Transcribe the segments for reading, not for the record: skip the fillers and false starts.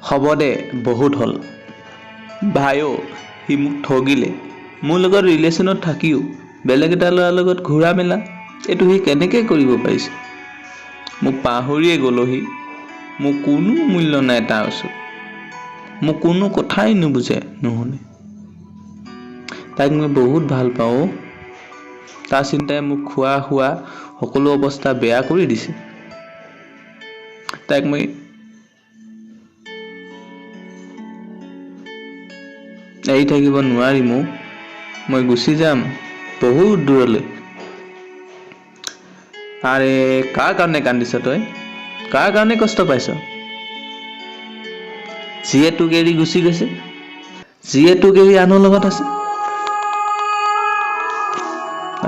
হ'ব দে বহুত হ'ল ভাইও সি মোক ঠগিলে মোৰ লগত ৰিলেশ্যনত থাকিও বেলেগ এটা ল'ৰাৰ লগত ঘূৰা মেলা এইটো সি কেনেকৈ কৰিব পাৰিছে মোক পাহৰিয়ে গ'ল সি মোৰ কোনো মূল্য নাই তাৰ ওচৰত মোক কোনো কথাই নুবুজে নুশুনে তাইক মই বহুত ভাল পাওঁ তাৰ চিন্তাই মোক খোৱা শোৱা সকলো অৱস্থা বেয়া কৰি দিছে তাইক মই এৰি থাকিব নোৱাৰিম মই গুচি যাম বহুত দূৰলৈ আৰে কাৰ কাৰণে কান্দিছ তই কাৰ কাৰণে কষ্ট পাইছ যিয়ে তোক এৰি গুচি গৈছে যিয়ে তোক এৰি আনৰ লগত আছে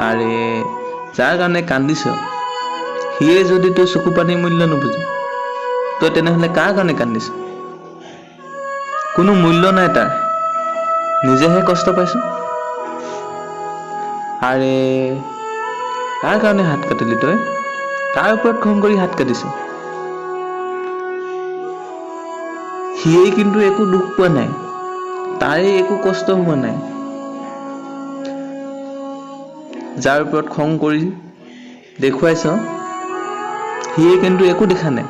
আৰে যাৰ কাৰণে কান্দিছ সিয়ে যদি তোৰ চকু পানীৰ মূল্য নুবুজে তই তেনেহ'লে কাৰ কাৰণে কান্দিছ কোনো মূল্য নাই তাৰ নিজেহে কষ্ট পাইছ আৰে কাৰ কাৰণে হাত কাটিলি তই কাৰ ওপৰত খং কৰি হাত কাটিছ সিয়ে কিন্তু একো দুখ পোৱা নাই তাৰে একো কষ্ট হোৱা নাই যাৰ ওপৰত খং কৰি দেখুৱাইছ সিয়ে কিন্তু একো দেখা নাই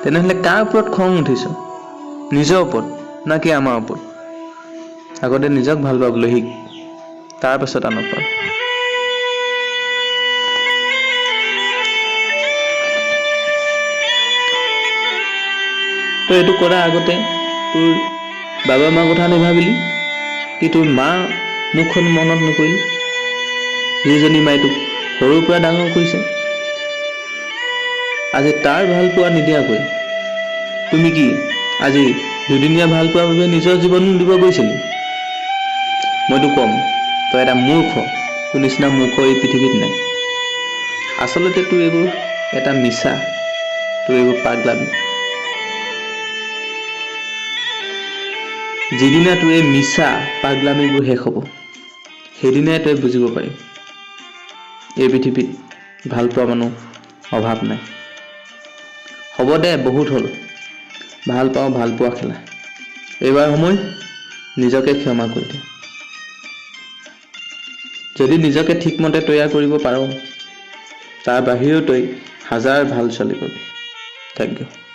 তেনেহ'লে কাৰ ওপৰত খং উঠিছ নিজৰ ওপৰত নাকি আমাৰ ওপৰত আগতে নিজক ভাল পাবলৈ শিক তাৰ পাছত আনক পাব তই এইটো কৰাৰ আগতে তোৰ বাবা মাৰ কথা নাভাবিলি কি তোৰ মা মুখখন মনত নকৰিলি যিজনী মায়ে তোক সৰুৰ পৰা ডাঙৰ কৰিছে আজি তাৰ ভাল পোৱা নিদিয়াকৈ তুমি কি আজি দুদিনীয়া ভাল পোৱাৰ বাবে নিজৰ জীৱন দিব গৈছিলি মইতো ক'ম তই এটা মূৰ্খ তোৰ নিচিনা মূৰ্খ এই পৃথিৱীত নাই আচলতে তোৰ এইবোৰ এটা মিছা তোৰ এইবোৰ পাগলামি যিদিনা তোৰ এই মিছা পাগলামিবোৰ শেষ হ'ব সেইদিনাই তই বুজিব পাৰিম এই পৃথিৱীত ভাল পোৱা মানুহ অভাৱ নাই হ'ব দে বহুত হ'ল ভাল পাওঁ ভাল পোৱা খেলা এইবাৰ সময় নিজকে ক্ষমা কৰি দে যদি নিজকে ঠিকমতে তৈয়াৰ কৰিব পাৰ তাৰ বাহিৰেও তই হাজাৰ ভাল ছোৱালী পাবি থেংক ইউ